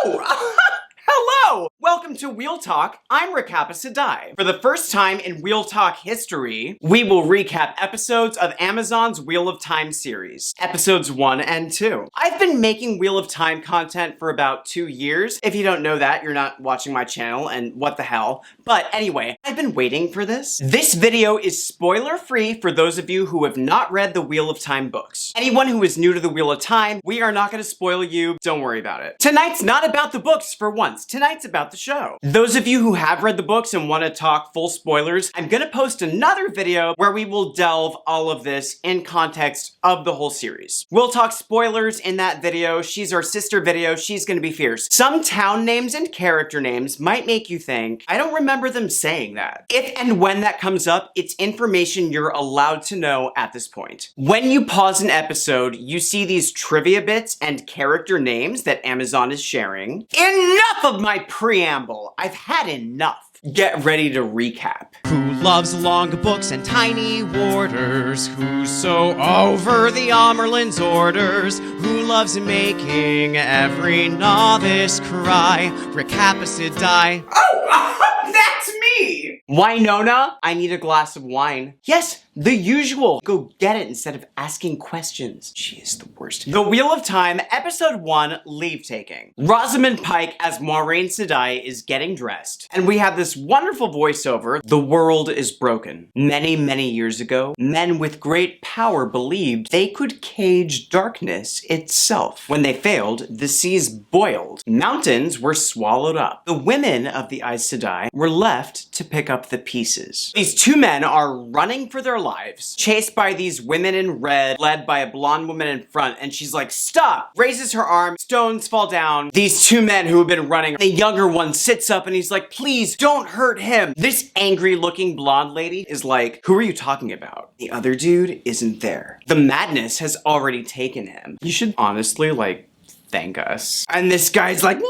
Oh! Hello! Welcome to Wheel Talk. I'm Recapa Sadai. For the first time in Wheel Talk history, we will recap episodes of Amazon's Wheel of Time series, episodes 1 and 2. I've been making Wheel of Time content for about 2 years. If you don't know that, you're not watching my channel, and what the hell. But anyway, I've been waiting for this. This video is spoiler-free for those of you who have not read the Wheel of Time books. Anyone who is new to the Wheel of Time, we are not going to spoil you. Don't worry about it. Tonight's not about the books for once. Tonight's about the show. Those of you who have read the books and want to talk full spoilers, I'm gonna post another video where we will delve all of this in context of the whole series. We'll talk spoilers in that video. She's our sister video. She's gonna be fierce. Some town names and character names might make you think, I don't remember them saying that. If and when that comes up, it's information you're allowed to know at this point. When you pause an episode, you see these trivia bits and character names that Amazon is sharing. Enough of my preamble. I've had enough. Get ready to recap. Who loves long books and tiny warders? Who's so over the Amerlin's orders? Who loves making every novice cry? Recapacidai. Oh, that's me! Wynonna, I need a glass of wine. Yes, the usual. Go get it instead of asking questions. She is the worst. The Wheel of Time, Episode 1, Leave Taking. Rosamund Pike as Moiraine Sedai is getting dressed, and we have this wonderful voiceover. The world is broken. Many, many years ago, men with great power believed they could cage darkness itself. When they failed, the seas boiled. Mountains were swallowed up. The women of the Aes Sedai were left to pick up the pieces. These two men are running for their lives, chased by these women in red, led by a blonde woman in front, and she's like, stop! Raises her arm, stones fall down. These two men who have been running, the younger one sits up and he's like, please don't hurt him. This angry looking blonde lady is like, who are you talking about? The other dude isn't there. The madness has already taken him. You should honestly, like, thank us. And this guy's like, no!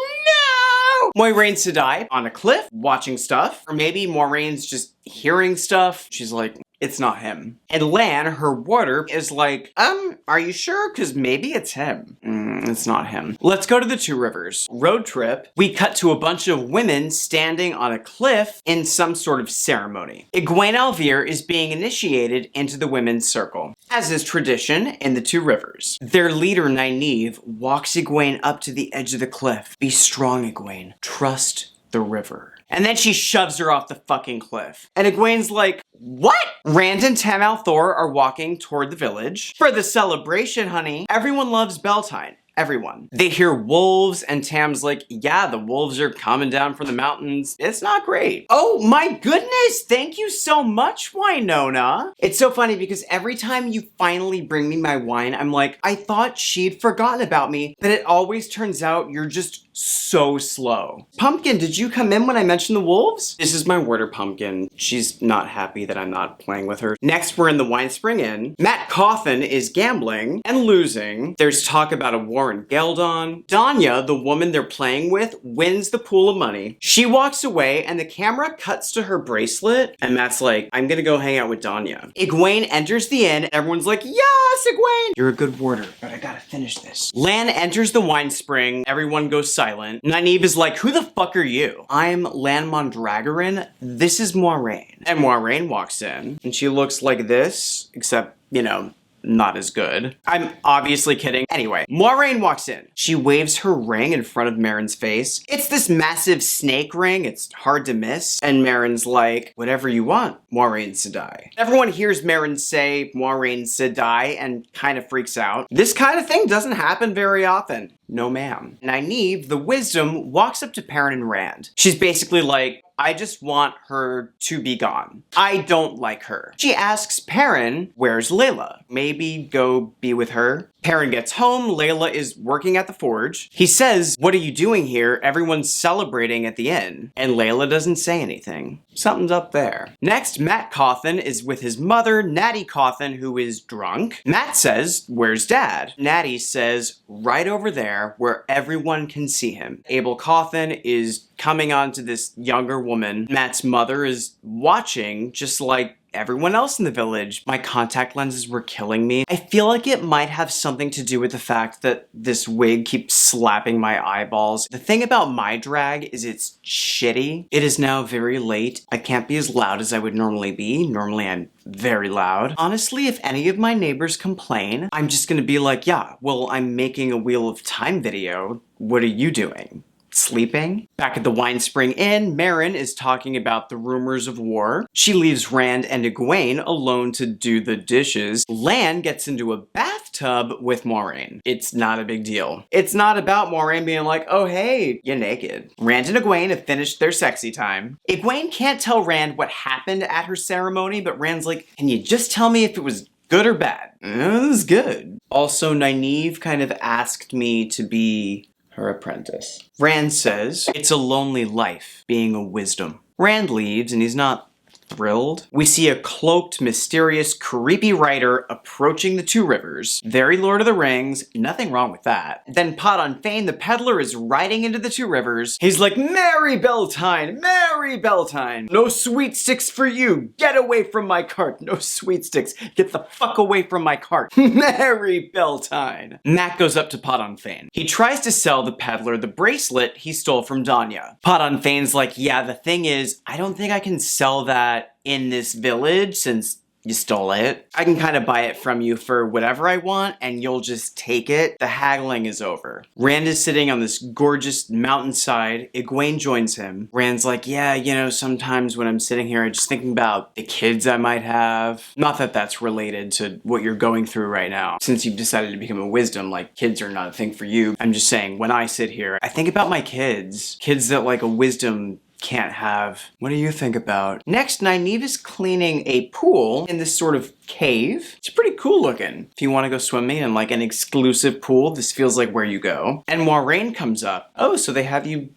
Moiraine Sedai on a cliff, watching stuff. Or maybe Moraine's just hearing stuff. She's like, it's not him. And Lan, her warder, is like, are you sure? Because maybe it's him. It's not him. Let's go to the Two Rivers. Road trip. We cut to a bunch of women standing on a cliff in some sort of ceremony. Egwene Alvear is being initiated into the women's circle, as is tradition in the Two Rivers. Their leader, Nynaeve, walks Egwene up to the edge of the cliff. Be strong, Egwene. Trust the river. And then she shoves her off the fucking cliff. And Egwene's like, what? Rand and Tam Althor are walking toward the village. For the celebration, honey. Everyone loves Beltane. Everyone. They hear wolves, and Tam's like, yeah, the wolves are coming down from the mountains. It's not great. Oh my goodness, thank you so much, Wynonna. It's so funny because every time you finally bring me my wine, I'm like, I thought she'd forgotten about me, but it always turns out you're just so slow. Pumpkin, did you come in when I mentioned the wolves? This is my warder, Pumpkin. She's not happy that I'm not playing with her. Next, we're in the Wine Spring Inn. Matt Cawthon is gambling and losing. There's talk about a war in Geldon. Danya, the woman they're playing with, wins the pool of money. She walks away and the camera cuts to her bracelet, and Matt's like, I'm gonna go hang out with Danya. Egwene enters the inn, and everyone's like, yes, Egwene! You're a good warder, but I gotta finish this. Lan enters the wine spring. Everyone goes silent. Nynaeve is like, who the fuck are you? I'm Lan Mondragoran. This is Moiraine. And Moiraine walks in, and she looks like this, except, you know, not as good. I'm obviously kidding. Anyway, Moiraine walks in. She waves her ring in front of Meryn's face. It's this massive snake ring. It's hard to miss. And Meryn's like, whatever you want, Moiraine Sedai. Everyone hears Meryn say Moiraine Sedai and kind of freaks out. This kind of thing doesn't happen very often. No ma'am. Nynaeve, the wisdom, walks up to Perrin and Rand. She's basically like, I just want her to be gone. I don't like her. She asks Perrin, where's Layla? Maybe go be with her. Perrin gets home, Layla is working at the forge. He says, what are you doing here? Everyone's celebrating at the inn. And Layla doesn't say anything. Something's up there. Next, Matt Cawthon is with his mother, Natty Cawthon, who is drunk. Matt says, where's Dad? Natty says, right over there where everyone can see him. Abel Cawthon is coming on to this younger woman. Matt's mother is watching, just like everyone else in the village. My contact lenses were killing me. I feel like it might have something to do with the fact that this wig keeps slapping my eyeballs. The thing about my drag is it's shitty. It is now very late. I can't be as loud as I would normally be. Normally I'm very loud. Honestly, if any of my neighbors complain, I'm just gonna be like, yeah, well, I'm making a Wheel of Time video. What are you doing? Sleeping? Back at the Wine Spring Inn, Marin is talking about the rumors of war. She leaves Rand and Egwene alone to do the dishes. Lan gets into a bathtub with Moiraine. It's not a big deal. It's not about Moiraine being like, oh hey, you're naked. Rand and Egwene have finished their sexy time. Egwene can't tell Rand what happened at her ceremony, but Rand's like, can you just tell me if it was good or bad? It was good. Also, Nynaeve kind of asked me to be her apprentice. Rand says, it's a lonely life, being a wisdom. Rand leaves and he's not thrilled. We see a cloaked, mysterious, creepy rider approaching the Two Rivers. Very Lord of the Rings, nothing wrong with that. Then Podon Fane, the peddler, is riding into the Two Rivers. He's like, Merry Beltane, Merry Beltane. No sweet sticks for you, get away from my cart. No sweet sticks, get the fuck away from my cart. Merry Beltane. Mat goes up to Podon Fane. He tries to sell the peddler the bracelet he stole from Danya. Podon Fane's like, yeah, the thing is, I don't think I can sell that in this village since you stole it. I can kind of buy it from you for whatever I want and you'll just take it. The haggling is over. Rand is sitting on this gorgeous mountainside. Egwene joins him. Rand's like, yeah, you know, sometimes when I'm sitting here, I'm just thinking about the kids I might have. Not that that's related to what you're going through right now. Since you've decided to become a wisdom, like kids are not a thing for you. I'm just saying, when I sit here, I think about my kids. Kids that like a wisdom can't have. What do you think about? Next, Nynaeve is cleaning a pool in this sort of cave. It's pretty cool looking. If you want to go swimming in like an exclusive pool, this feels like where you go. And Moiraine comes up. Oh, so they have you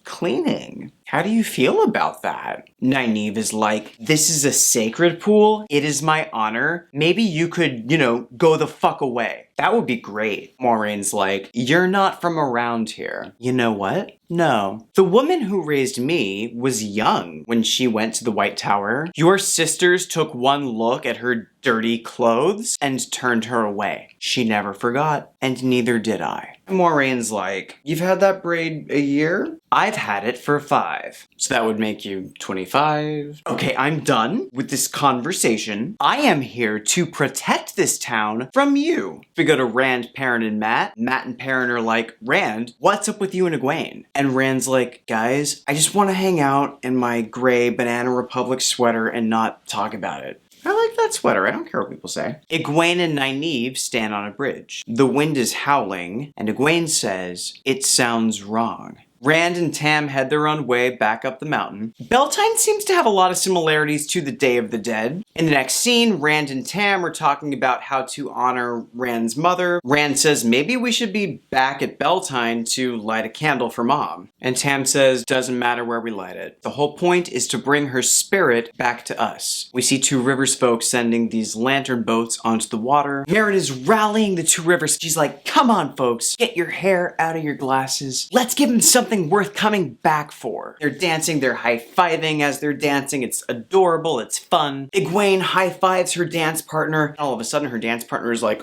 cleaning. How do you feel about that? Nynaeve is like, this is a sacred pool. It is my honor. Maybe you could, you know, go the fuck away. That would be great. Moraine's like, you're not from around here. You know what? No. The woman who raised me was young when she went to the White Tower. Your sisters took one look at her dirty clothes and turned her away. She never forgot, and neither did I. Moraine's like, you've had that braid a year? I've had it for 5. So that would make you 25. Okay, I'm done with this conversation. I am here to protect this town from you. We go to Rand, Perrin, and Mat. Mat and Perrin are like, Rand, what's up with you and Egwene? And Rand's like, guys, I just want to hang out in my gray Banana Republic sweater and not talk about it. I like that sweater, I don't care what people say. Egwene and Nynaeve stand on a bridge. The wind is howling, and Egwene says, it sounds wrong. Rand and Tam head their own way back up the mountain. Beltane seems to have a lot of similarities to the Day of the Dead. In the next scene, Rand and Tam are talking about how to honor Rand's mother. Rand says maybe we should be back at Beltane to light a candle for Mom. And Tam says doesn't matter where we light it. The whole point is to bring her spirit back to us. We see Two Rivers folks sending these lantern boats onto the water. Marin is rallying the Two Rivers. She's like, come on folks, get your hair out of your glasses. Let's give them something worth coming back for. They're dancing, they're high-fiving as they're dancing. It's adorable, it's fun. Egwene high-fives her dance partner. All of a sudden her dance partner is like,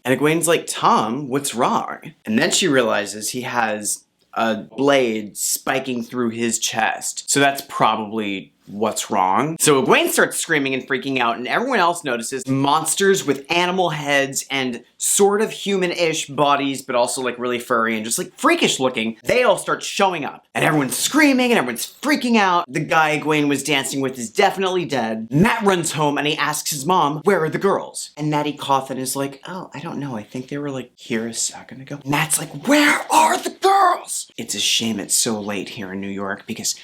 and Egwene's like, Tom, what's wrong? And then she realizes he has a blade spiking through his chest. So that's probably what's wrong. So Egwene starts screaming and freaking out, and everyone else notices monsters with animal heads and sort of human-ish bodies, but also like really furry and just like freakish looking. They all start showing up, and everyone's screaming and everyone's freaking out. The guy Egwene was dancing with is definitely dead. Mat runs home and he asks his mom, where are the girls? And Matty Cawthon is like, oh, I don't know. I think they were like here a second ago. Mat's like, where are the girls? It's a shame it's so late here in New York because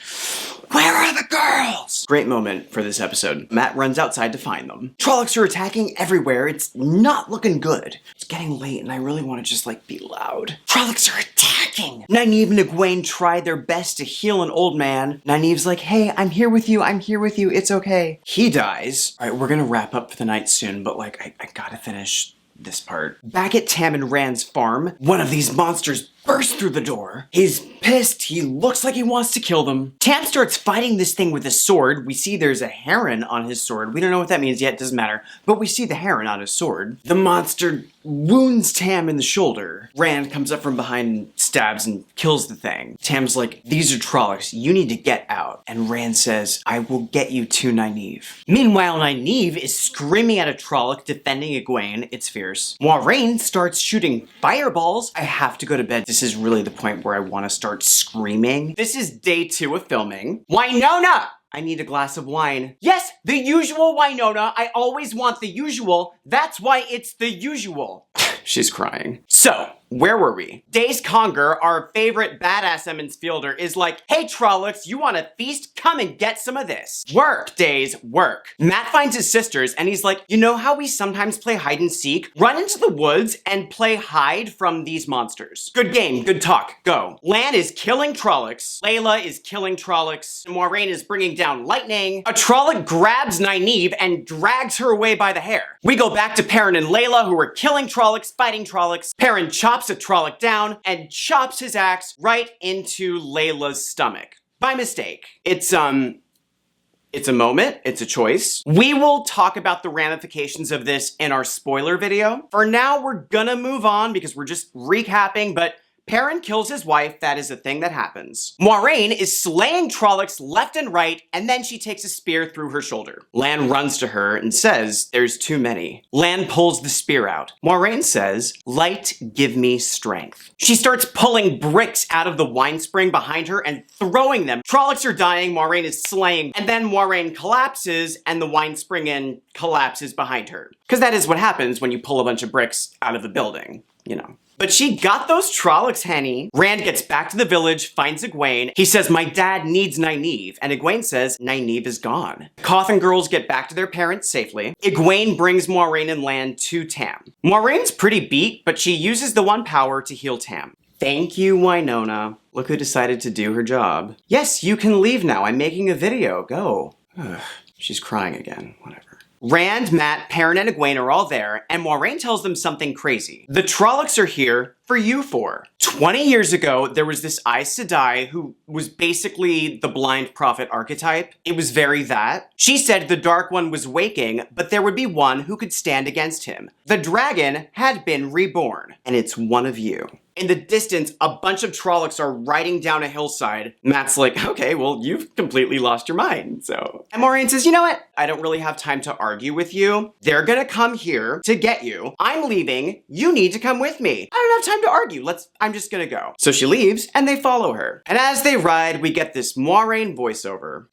where are the girls? Great moment for this episode. Mat runs outside to find them. Trollocs are attacking everywhere. It's not looking good. It's getting late and I really want to just like be loud. Trollocs are attacking! Nynaeve and Egwene try their best to heal an old man. Nynaeve's like, hey, I'm here with you, it's okay. He dies. All right, we're gonna wrap up for the night soon, but like, I gotta finish this part. Back at Tam and Rand's farm, one of these monsters bursts through the door. He's pissed. He looks like he wants to kill them. Tam starts fighting this thing with a sword. We see there's a heron on his sword. We don't know what that means yet. It doesn't matter. But we see the heron on his sword. The monster wounds Tam in the shoulder. Rand comes up from behind and stabs and kills the thing. Tam's like, these are Trollocs. You need to get out. And Rand says, I will get you to Nynaeve. Meanwhile, Nynaeve is screaming at a Trolloc defending Egwene. It's fierce. Moiraine starts shooting fireballs. I have to go to bed. This is really the point where I want to start screaming. This is day 2 of filming. Wynonna! I need a glass of wine. Yes, the usual Wynonna. I always want the usual. That's why it's the usual. She's crying. So, where were we? Daze Conger, our favorite badass Emmons Fielder, is like, hey Trollocs, you want a feast? Come and get some of this. Work, Daze, work. Matt finds his sisters and he's like, you know how we sometimes play hide and seek? Run into the woods and play hide from these monsters. Good game, good talk, go. Lan is killing Trollocs. Layla is killing Trollocs. Moiraine is bringing down lightning. A Trolloc grabs Nynaeve and drags her away by the hair. We go back to Perrin and Layla, who are killing Trollocs, fighting Trollocs. Perrin chops a Trolloc down and chops his axe right into Layla's stomach. By mistake. It's a moment, it's a choice. We will talk about the ramifications of this in our spoiler video. For now, we're gonna move on because we're just recapping, but Perrin kills his wife, that is a thing that happens. Moiraine is slaying Trollocs left and right, and then she takes a spear through her shoulder. Lan runs to her and says, there's too many. Lan pulls the spear out. Moiraine says, light, give me strength. She starts pulling bricks out of the wine spring behind her and throwing them. Trollocs are dying, Moiraine is slaying, and then Moiraine collapses and the wine spring inn collapses behind her. Because that is what happens when you pull a bunch of bricks out of a building, you know. But she got those Trollocs, Henny. Rand gets back to the village, finds Egwene. He says, my dad needs Nynaeve. And Egwene says, Nynaeve is gone. Cawthon girls get back to their parents safely. Egwene brings Moiraine and Lan to Tam. Moiraine's pretty beat, but she uses the one power to heal Tam. Thank you, Wynonna. Look who decided to do her job. Yes, you can leave now. I'm making a video. Go. Ugh, she's crying again. Whatever. Rand, Matt, Perrin, and Egwene are all there, and Moiraine tells them something crazy. The Trollocs are here for you four. 20 years ago, there was this Aes Sedai who was basically the blind prophet archetype. It was very that. She said the Dark One was waking, but there would be one who could stand against him. The dragon had been reborn, and it's one of you. In the distance, a bunch of Trollocs are riding down a hillside. Matt's like, okay, well, you've completely lost your mind, so. And Moiraine says, you know what? I don't really have time to argue with you. They're gonna come here to get you. I'm leaving. You need to come with me. I don't have time to argue. I'm just gonna go. So she leaves, and they follow her. And as they ride, we get this Moiraine voiceover.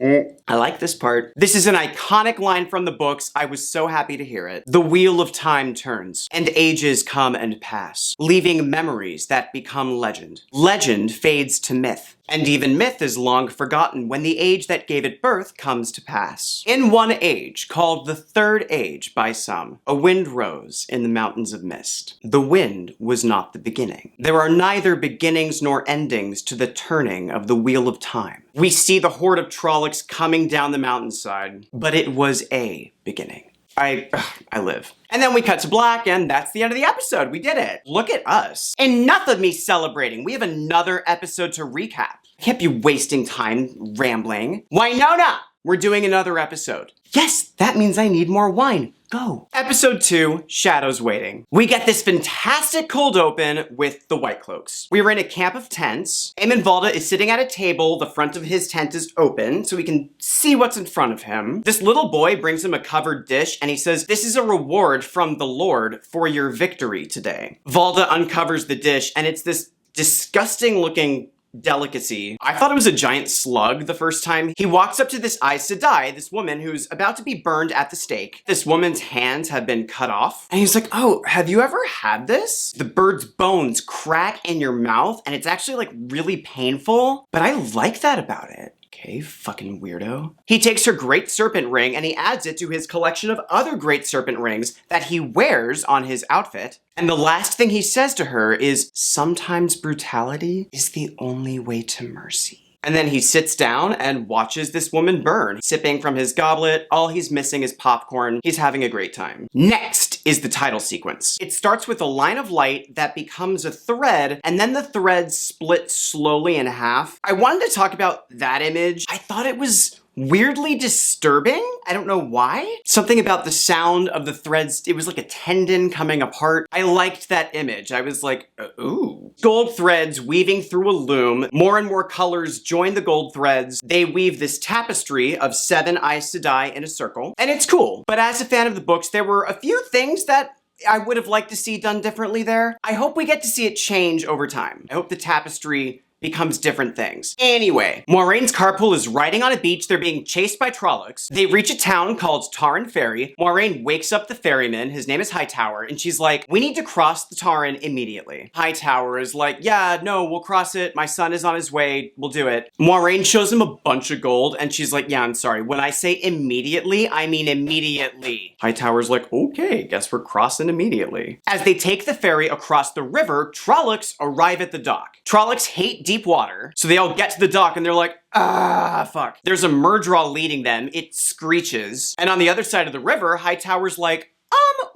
I like this part. This is an iconic line from the books. I was so happy to hear it. The wheel of time turns, and ages come and pass, leaving memories that become legend. Legend fades to myth, and even myth is long forgotten when the age that gave it birth comes to pass. In one age, called the Third Age by some, a wind rose in the mountains of mist. The wind was not the beginning. There are neither beginnings nor endings to the turning of the wheel of time. We see the horde of Trollocs coming down the mountainside, but it was a beginning. I live. And then we cut to black, and that's the end of the episode. We did it. Look at us. Enough of me celebrating. We have another episode to recap. I can't be wasting time rambling. Wynonna! We're doing another episode. Yes, that means I need more wine. Go. Episode 2, Shadows Waiting. We get this fantastic cold open with the White Cloaks. We were in a camp of tents. Aemon Valda is sitting at a table. The front of his tent is open, so we can see what's in front of him. This little boy brings him a covered dish, and he says, this is a reward from the Lord for your victory today. Valda uncovers the dish, and it's this disgusting looking delicacy. I thought it was a giant slug the first time. He walks up to this Aes Sedai, this woman who's about to be burned at the stake. This woman's hands have been cut off. And he's like, oh, have you ever had this? The bird's bones crack in your mouth, and it's actually like really painful, but I like that about it. Okay, fucking weirdo. He takes her great serpent ring and he adds it to his collection of other great serpent rings that he wears on his outfit. And the last thing he says to her is, sometimes brutality is the only way to mercy. And then he sits down and watches this woman burn, sipping from his goblet. All he's missing is popcorn. He's having a great time. Next is the title sequence. It starts with a line of light that becomes a thread, and then the thread splits slowly in half. I wanted to talk about that image. I thought it was weirdly disturbing. I don't know why. Something about the sound of the threads, it was like a tendon coming apart. I liked that image. I was like, ooh. Gold threads weaving through a loom. More and more colors join the gold threads. They weave this tapestry of 7 Aes Sedai in a circle, and it's cool. But as a fan of the books, there were a few things that I would have liked to see done differently there. I hope we get to see it change over time. I hope the tapestry becomes different things. Anyway, Moiraine's carpool is riding on a beach. They're being chased by Trollocs. They reach a town called Tarn Ferry. Moiraine wakes up the ferryman. His name is Hightower, and she's like, we need to cross the Tarn immediately. Hightower is like, yeah, no, we'll cross it. My son is on his way. We'll do it. Moiraine shows him a bunch of gold, and she's like, yeah, I'm sorry. When I say immediately, I mean immediately. Hightower's like, okay, guess we're crossing immediately. As they take the ferry across the river, Trollocs arrive at the dock. Trollocs hate deep water, so they all get to the dock and they're like, ah, fuck. There's a murdraw leading them. It screeches. And on the other side of the river, Hightower's like,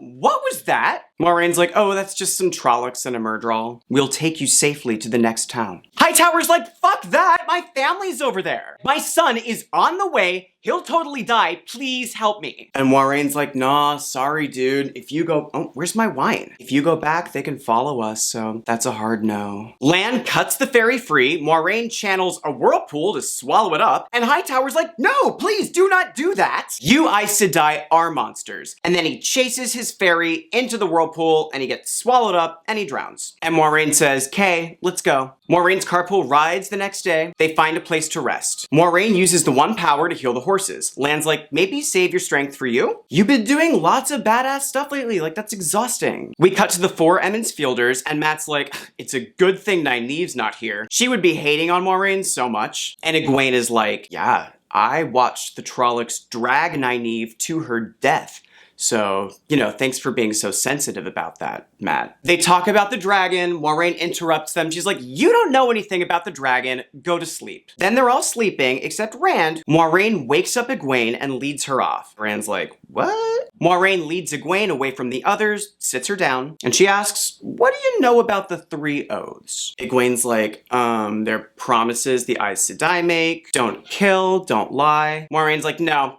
what was that? Moiraine's like, oh, that's just some Trollocs and a murdraw. We'll take you safely to the next town. Hightower's like, fuck that, my family's over there. My son is on the way, he'll totally die, please help me. And Moiraine's like, nah, sorry dude, if you go, oh, where's my wine? If you go back, they can follow us, so that's a hard no. Lan cuts the ferry free, Moiraine channels a whirlpool to swallow it up, and Hightower's like, no, please do not do that. You Aes Sedai are monsters. And then he chases his ferry into the whirlpool, and he gets swallowed up, and he drowns. And Moiraine says, "'Kay, let's go." Moiraine's carpool rides the next day. They find a place to rest. Moiraine uses the one power to heal the horses. Lan's like, maybe save your strength for you? You've been doing lots of badass stuff lately, like that's exhausting. We cut to the 4 Emmons Fielders, and Matt's like, it's a good thing Nynaeve's not here. She would be hating on Moiraine so much. And Egwene is like, yeah, I watched the Trollocs drag Nynaeve to her death. So, thanks for being so sensitive about that, Matt. They talk about the dragon. Moiraine interrupts them. She's like, you don't know anything about the dragon. Go to sleep. Then they're all sleeping, except Rand. Moiraine wakes up Egwene and leads her off. Rand's like, what? Moiraine leads Egwene away from the others, sits her down, and she asks, what do you know about the 3 oaths? Egwene's like, they're promises the Aes Sedai make. Don't kill, don't lie. Moiraine's like, no,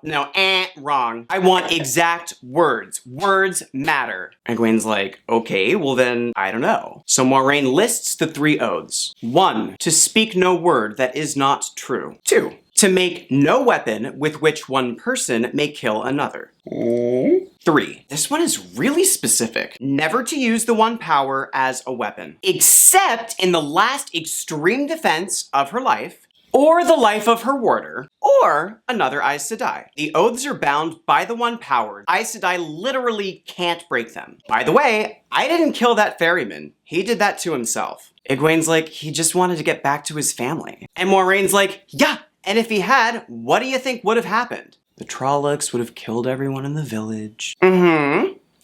wrong. I want exact words. Words matter. Egwene's like, okay, well then, I don't know. So Moiraine lists the 3 oaths. 1, to speak no word that is not true. 2, to make no weapon with which one person may kill another. 3, this one is really specific. Never to use the one power as a weapon, except in the last extreme defense of her life, or the life of her warder, or another Aes Sedai. The oaths are bound by the one power. Aes Sedai literally can't break them. By the way, I didn't kill that ferryman. He did that to himself. Egwene's like, he just wanted to get back to his family. And Moiraine's like, yeah, and if he had, what do you think would have happened? The Trollocs would have killed everyone in the village.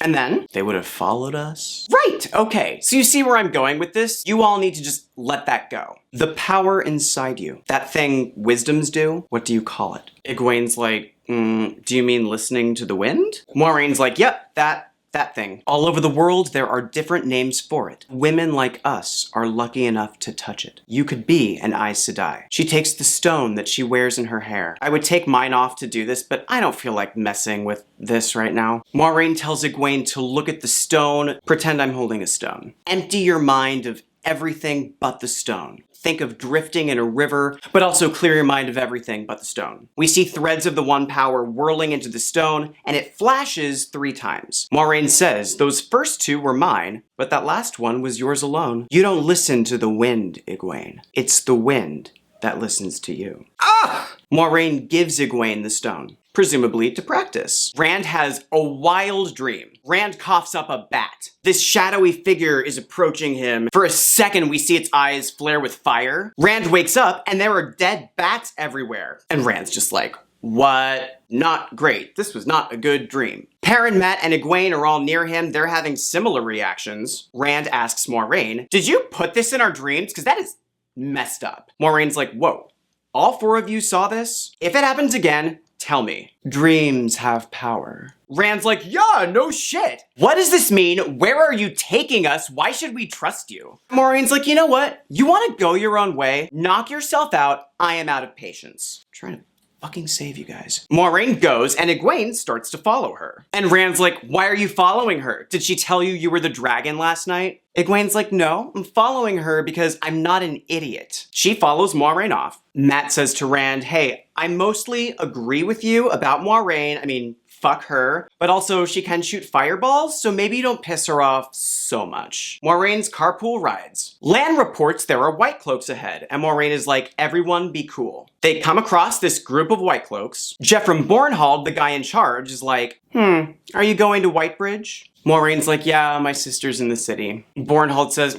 And then they would have followed us. Right, okay. So you see where I'm going with this? You all need to just let that go. The power inside you. That thing wisdoms do, what do you call it? Egwene's like, do you mean listening to the wind? Moiraine's like, yep, that thing. All over the world, there are different names for it. Women like us are lucky enough to touch it. You could be an Aes Sedai. She takes the stone that she wears in her hair. I would take mine off to do this, but I don't feel like messing with this right now. Moiraine tells Egwene to look at the stone. Pretend I'm holding a stone. Empty your mind of everything but the stone. Think of drifting in a river, but also clear your mind of everything but the stone. We see threads of the one power whirling into the stone, and it flashes 3 times. Moiraine says, those first 2 were mine, but that last one was yours alone. You don't listen to the wind, Egwene. It's the wind that listens to you. Ah! Moiraine gives Egwene the stone, presumably to practice. Rand has a wild dream. Rand coughs up a bat. This shadowy figure is approaching him. For a second, we see its eyes flare with fire. Rand wakes up, and there are dead bats everywhere. And Rand's just like, what? Not great. This was not a good dream. Perrin, Mat, and Egwene are all near him. They're having similar reactions. Rand asks Moiraine, did you put this in our dreams? Because that is messed up. Moraine's like, whoa. All 4 of you saw this? If it happens again, tell me. Dreams have power. Rand's like, yeah, no shit. What does this mean? Where are you taking us? Why should we trust you? Maureen's like, you know what? You want to go your own way? Knock yourself out. I am out of patience. I'm trying to fucking save you guys. Maureen goes and Egwene starts to follow her. And Rand's like, why are you following her? Did she tell you were the dragon last night? Egwene's like, no, I'm following her because I'm not an idiot. She follows Maureen off. Matt says to Rand, hey, I mostly agree with you about Maureen. I mean, fuck her, but also she can shoot fireballs, so maybe you don't piss her off so much. Maureen's carpool rides. Lan reports there are White Cloaks ahead, and Maureen is like, everyone be cool. They come across this group of White Cloaks. Jeffrey Bornhald, the guy in charge, is like, are you going to Whitebridge? Maureen's like, yeah, my sister's in the city. Bornhald says,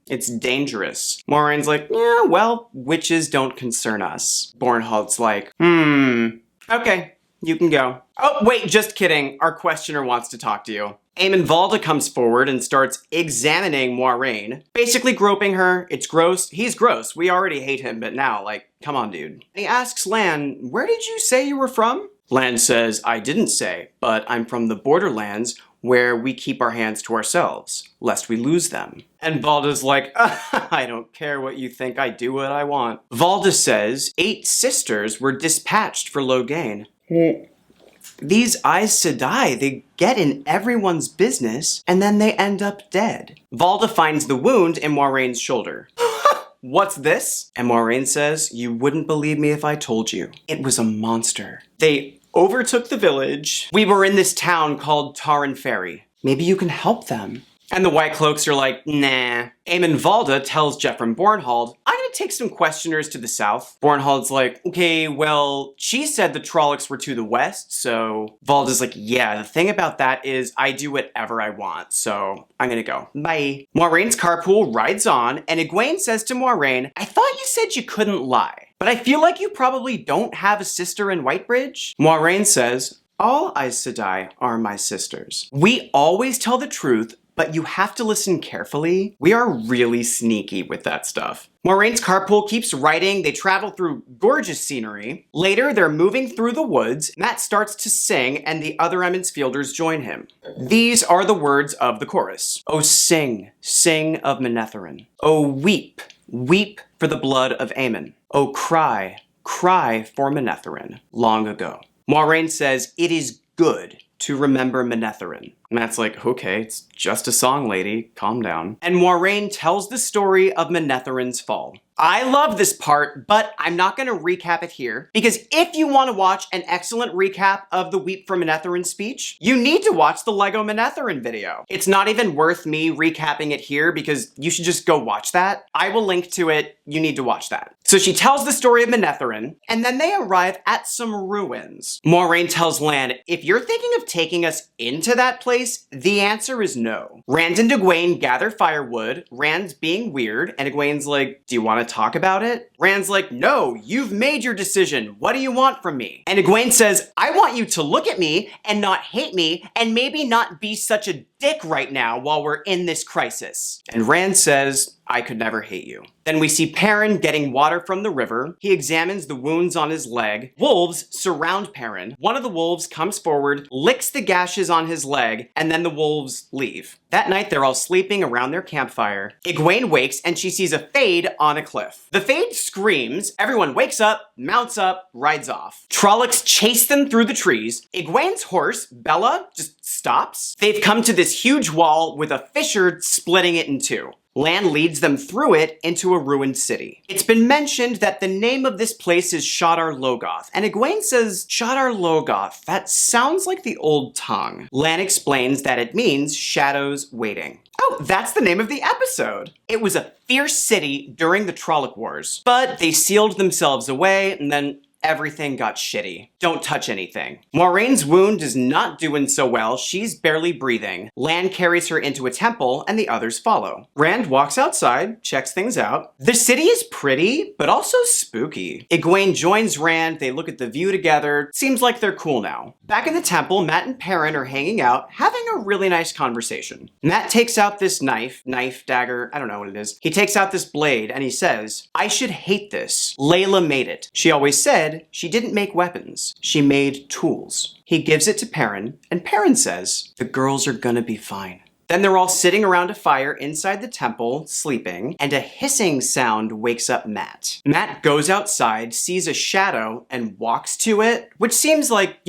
it's dangerous. Maureen's like, yeah, well, witches don't concern us. Bornhald's like, okay, you can go. Oh, wait, just kidding. Our questioner wants to talk to you. Eamon Valda comes forward and starts examining Maureen, basically groping her. It's gross. He's gross. We already hate him, but now, like, come on, dude. And he asks Lan, where did you say you were from? Lan says, I didn't say, but I'm from the borderlands where we keep our hands to ourselves, lest we lose them. And Valda's like, I don't care what you think, I do what I want. Valda says 8 sisters were dispatched for Logain. These Aes Sedai, they get in everyone's business, and then they end up dead. Valda finds the wound in Maureen's shoulder. What's this? And Maureen says, you wouldn't believe me if I told you. It was a monster. They overtook the village. We were in this town called Tarn Ferry. Maybe you can help them. And the White Cloaks are like, nah. Eamon Valda tells Jeffrey Bornhald, I'm gonna take some questioners to the south. Bornhald's like, okay, well, she said the Trollocs were to the west, so Valda's like, yeah, the thing about that is I do whatever I want, so I'm gonna go. Bye. Maureen's carpool rides on, and Egwene says to Maureen, I thought you said you couldn't lie, but I feel like you probably don't have a sister in Whitebridge. Maureen says, all Aes Sedai are my sisters. We always tell the truth, but you have to listen carefully. We are really sneaky with that stuff. Maureen's carpool keeps riding. They travel through gorgeous scenery. Later, they're moving through the woods. Matt starts to sing, and the other Emmons Fielders join him. These are the words of the chorus. Oh, sing, sing of Manetheren. Oh, weep, weep for the blood of Aemon. Oh, cry, cry for Manetheren long ago. Maureen says, it is good to remember Manetheren. Matt's like, okay, it's just a song, lady. Calm down. And Maureen tells the story of Manetheren's fall. I love this part, but I'm not going to recap it here, because if you want to watch an excellent recap of the Weep for Manetheren speech, you need to watch the Lego Manetheren video. It's not even worth me recapping it here, because you should just go watch that. I will link to it. You need to watch that. So she tells the story of Manetheren, and then they arrive at some ruins. Maureen tells Lan, if you're thinking of taking us into that place, the answer is no. Rand and Egwene gather firewood, Rand's being weird, and Egwene's like, do you want to talk about it? Rand's like, no, you've made your decision. What do you want from me? And Egwene says, I want you to look at me and not hate me, and maybe not be such a dick right now while we're in this crisis. And Rand says, I could never hate you. Then we see Perrin getting water from the river. He examines the wounds on his leg. Wolves surround Perrin. One of the wolves comes forward, licks the gashes on his leg, and then the wolves leave. That night, they're all sleeping around their campfire. Egwene wakes and she sees a Fade on a cliff. The Fade screams, everyone wakes up, mounts up, rides off. Trollocs chase them through the trees. Egwene's horse, Bella, just stops. They've come to this huge wall with a fissure splitting it in two. Lan leads them through it into a ruined city. It's been mentioned that the name of this place is Shadar Logoth, and Egwene says, Shadar Logoth, that sounds like the old tongue. Lan explains that it means shadows waiting. Oh, that's the name of the episode. It was a fierce city during the Trolloc Wars, but they sealed themselves away and then everything got shitty. Don't touch anything. Moiraine's wound is not doing so well. She's barely breathing. Lan carries her into a temple and the others follow. Rand walks outside, checks things out. The city is pretty, but also spooky. Egwene joins Rand. They look at the view together. Seems like they're cool now. Back in the temple, Mat and Perrin are hanging out, having a really nice conversation. Mat takes out this knife, dagger, I don't know what it is. He takes out this blade and he says, "I should hate this. Layla made it. She always said she didn't make weapons. She made tools." He gives it to Perrin, and Perrin says, "The girls are gonna be fine." Then they're all sitting around a fire inside the temple, sleeping, and a hissing sound wakes up Mat. Mat goes outside, sees a shadow, and walks to it, which seems like,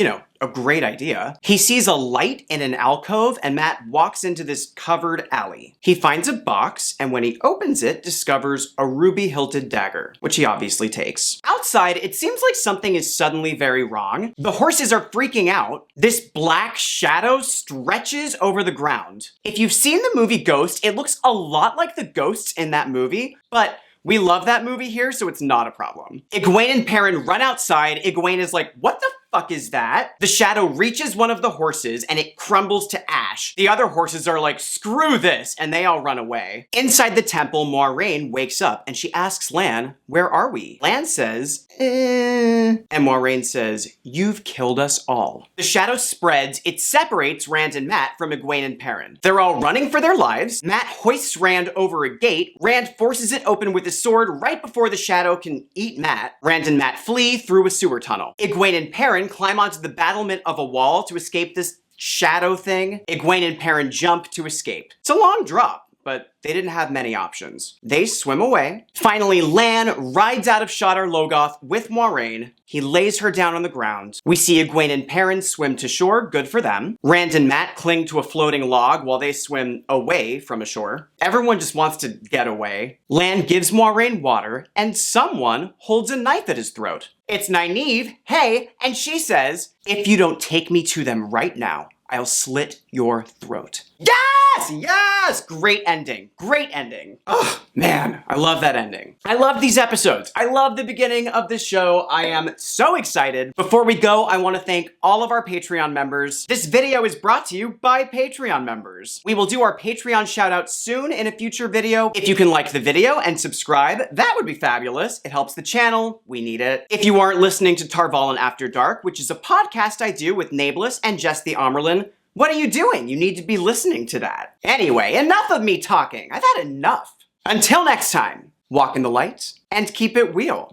a great idea. He sees a light in an alcove, and Mat walks into this covered alley. He finds a box, and when he opens it, discovers a ruby-hilted dagger, which he obviously takes. Outside, it seems like something is suddenly very wrong. The horses are freaking out. This black shadow stretches over the ground. If you've seen the movie Ghost, it looks a lot like the ghosts in that movie, but we love that movie here, so it's not a problem. Egwene and Perrin run outside. Egwene is like, "What the fuck is that?" The shadow reaches one of the horses and it crumbles to ash. The other horses are like, "Screw this," and they all run away. Inside the temple, Moiraine wakes up and she asks Lan, "Where are we?" Lan says, And Moiraine says, "You've killed us all." The shadow spreads. It separates Rand and Mat from Egwene and Perrin. They're all running for their lives. Mat hoists Rand over a gate. Rand forces it open with his sword right before the shadow can eat Mat. Rand and Mat flee through a sewer tunnel. Egwene and Perrin climb onto the battlement of a wall to escape this shadow thing. Egwene and Perrin jump to escape. It's a long drop, but they didn't have many options. They swim away. Finally, Lan rides out of Shadar Logoth with Moiraine. He lays her down on the ground. We see Egwene and Perrin swim to shore, good for them. Rand and Mat cling to a floating log while they swim away from a shore. Everyone just wants to get away. Lan gives Moiraine water, and someone holds a knife at his throat. It's Nynaeve, hey, and she says, "If you don't take me to them right now, I'll slit your throat." Yes! Yes! Great ending. Great ending. Oh, man. I love that ending. I love these episodes. I love the beginning of this show. I am so excited. Before we go, I want to thank all of our Patreon members. This video is brought to you by Patreon members. We will do our Patreon shout out soon in a future video. If you can like the video and subscribe, that would be fabulous. It helps the channel. We need it. If you aren't listening to Tarvalin After Dark, which is a podcast I do with Nablus and Jess the Amerlin, what are you doing? You need to be listening to that. Anyway, enough of me talking. I've had enough. Until next time, walk in the light and keep it real.